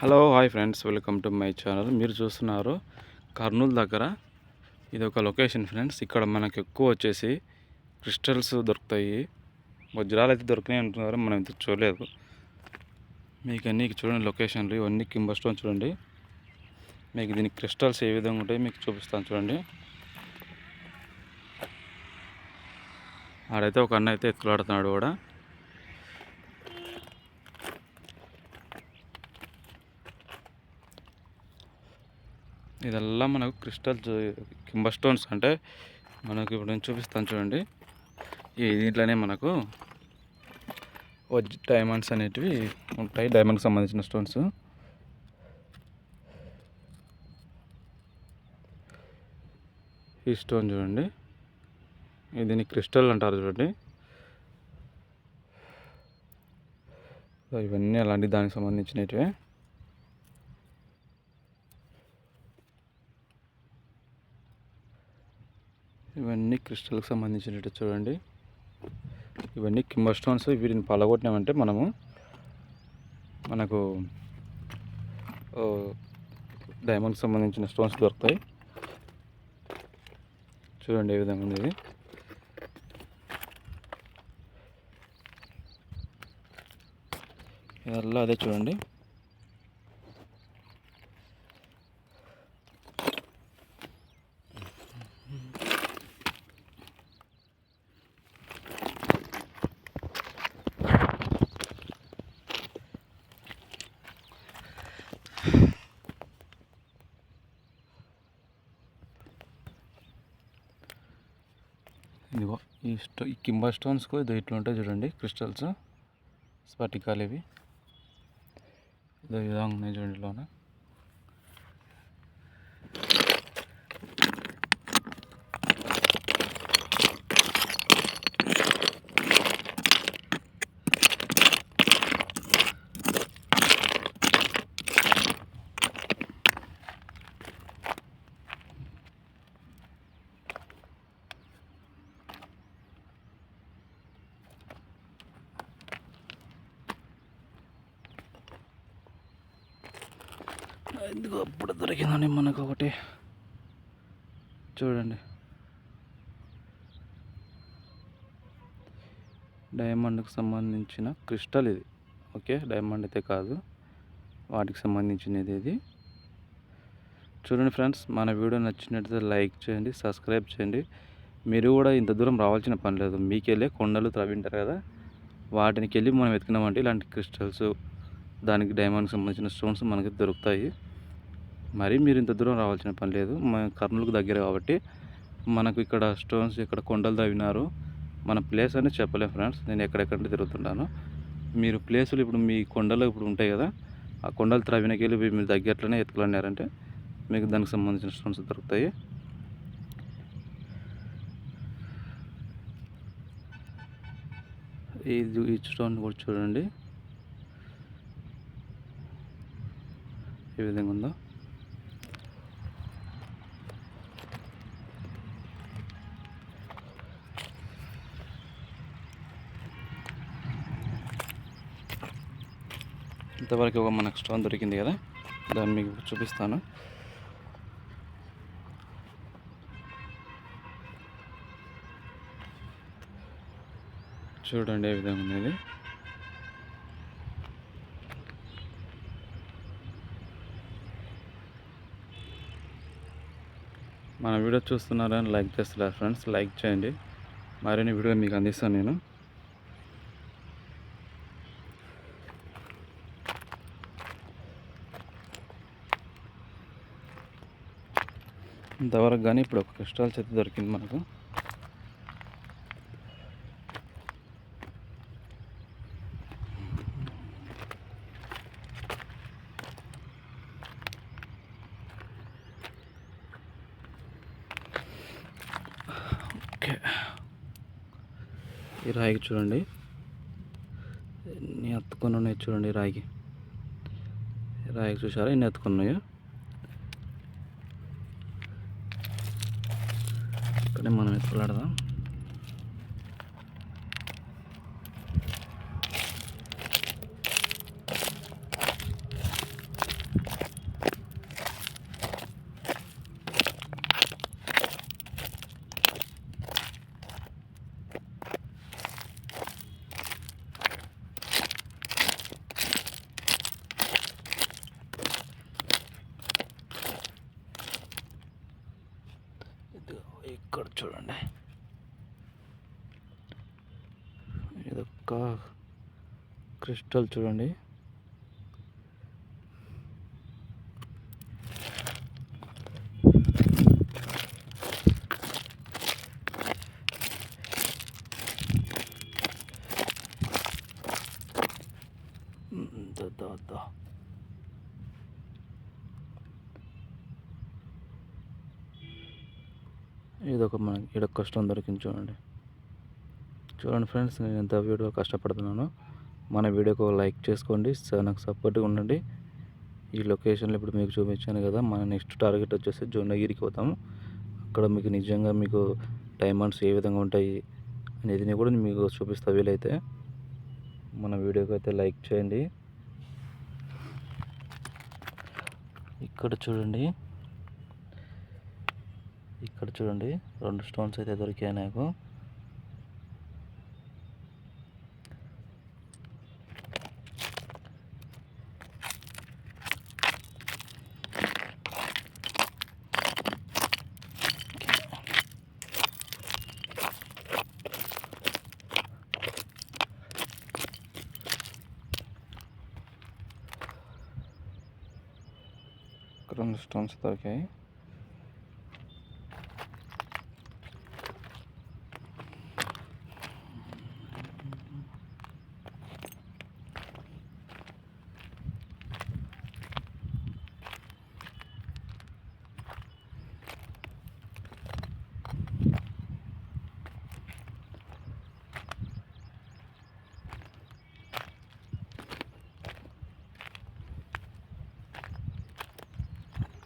Hello hi friends, welcome to my channel. మీరు చూస్తున్నారు కర్నూలు దగ్గర ఇది ఒక లొకేషన్ ఫ్రెండ్స్. ఇక్కడ మనకు ఎక్కువ వచ్చేసి క్రిస్టల్స్ దొరుకుతాయి. వజ్రాలు అయితే దొరికినాయి అంటున్నారు, మనం ఇంత చూడలేదు. మీకు అన్నీ చూడండి లొకేషన్లు, ఇవన్నీ కింబర్ స్టోన్ చూడండి. మీకు దీనికి క్రిస్టల్స్ ఏ విధంగా ఉంటాయి మీకు చూపిస్తాను చూడండి. ఆడైతే ఒక అన్న అయితే ఎత్తులాడుతున్నాడు కూడా. ఇదల్లా మనకు క్రిస్టల్స్ కింబర్ స్టోన్స్ అంటే మనకు ఇప్పుడు నేను చూపిస్తాను చూడండి. ఈ దీంట్లోనే మనకు డైమండ్స్ అనేటివి ఉంటాయి, డైమండ్కి సంబంధించిన స్టోన్స్. ఈ స్టోన్ చూడండి, దీన్ని క్రిస్టల్ అంటారు చూడండి. ఇవన్నీ అలాంటి దానికి సంబంధించినటివే. ఇవన్నీ క్రిస్టల్కి సంబంధించినట్టు చూడండి. ఇవన్నీ కింబర్ స్టోన్స్. వీటిని పలగొట్టినామంటే మనకు డైమండ్కి సంబంధించిన స్టోన్స్ దొరుకుతాయి. చూడండి ఏ విధంగా ఉంది ఇది. ఇదల్లా అదే చూడండి. ఇదిగో ఈ కింబర్ స్టోన్స్కు ఇది ఇట్లా ఉంటాయి చూడండి, క్రిస్టల్స్ స్ఫటికాలు ఇవి. ఇదో విధంగా ఉన్నాయి చూడండి లోన. ఎందుకు అప్పుడు దొరికిందండి మనకు ఒకటి చూడండి. డైమండ్కి సంబంధించిన క్రిస్టల్ ఇది. ఓకే, డైమండ్ అయితే కాదు, వాటికి సంబంధించినది ఇది. చూడండి ఫ్రెండ్స్, మన వీడియో నచ్చినట్లయితే లైక్ చేయండి, సబ్స్క్రైబ్ చేయండి. మీరు కూడా ఇంత దూరం రావాల్సిన పని లేదు. మీకెళ్ళే కొండలు త్రవ్వింటారు కదా, వాటికి వెళ్ళి మనం వెతికినామంటే ఇలాంటి క్రిస్టల్స్, దానికి డైమండ్కి సంబంధించిన స్టోన్స్ మనకి దొరుకుతాయి. మరి మీరు ఇంత దూరం రావాల్సిన పని లేదు. మన కర్నూలుకు దగ్గర కాబట్టి మనకు ఇక్కడ స్టోన్స్, ఇక్కడ కొండలు తవ్వినారు. మన ప్లేస్ అని చెప్పలేము ఫ్రెండ్స్. నేను ఎక్కడెక్కడ తిరుగుతుంటాను. మీరు ప్లేసులు ఇప్పుడు మీ కొండలు ఇప్పుడు ఉంటాయి కదా, ఆ కొండలు త్రవ్వినకి వెళ్ళి మీరు దగ్గరలోనే ఎత్తుకున్నారంటే మీకు దానికి సంబంధించిన స్టోన్స్ దొరుకుతాయి. ఈ స్టోన్ కూడా చూడండి ఏ విధంగా ఉందో. ఇంతవరకు ఒక మనకు స్టోన్ దొరికింది కదా, దాన్ని మీకు చూపిస్తాను. చూడండి ఏ విధంగా ఉంది. మన వీడియో చూస్తున్నారని లైక్ చేస్తున్నారు ఫ్రెండ్స్, లైక్ చేయండి. మరిన్ని వీడియో మీకు అందిస్తాను నేను. ఇంతవరకు కానీ ఇప్పుడు ఒక క్రిస్టల్స్ అయితే దొరికింది మనకు. ఓకే, ఈ రాయికి చూడండి ఎన్ని ఎత్తుకొని ఉన్నాయి చూడండి. రాయికి చూసారా ఎన్ని ఎత్తుకున్నాయో. ఇక్కడే మనం ఎత్తులాడదాం. చూడండి, ఇదొక్క క్రిస్టల్ చూడండి. ఇదొక మనకి ఇదొక కష్టం దొరికింది చూడండి. చూడండి ఫ్రెండ్స్, నేను ఎంత వీడియో కష్టపడుతున్నానో. మన వీడియోకి ఒక లైక్ చేసుకోండి, నాకు సపోర్ట్గా ఉండండి. ఈ లొకేషన్లో ఇప్పుడు మీకు చూపించాను కదా, మన నెక్స్ట్ టార్గెట్ వచ్చేసి జొన్నగిరికి పోతాము. అక్కడ మీకు నిజంగా మీకు డైమండ్స్ ఏ విధంగా ఉంటాయి అనేది కూడా మీకు చూపిస్తా వీలైతే. మన వీడియోకి అయితే లైక్ చేయండి. ఇక్కడ చూడండి, ఇక్కడ చూడండి 2 స్టోన్స్ అయితే దొరికాయి నాకు. ఇక్కడ 2 స్టోన్స్ దొరికాయి.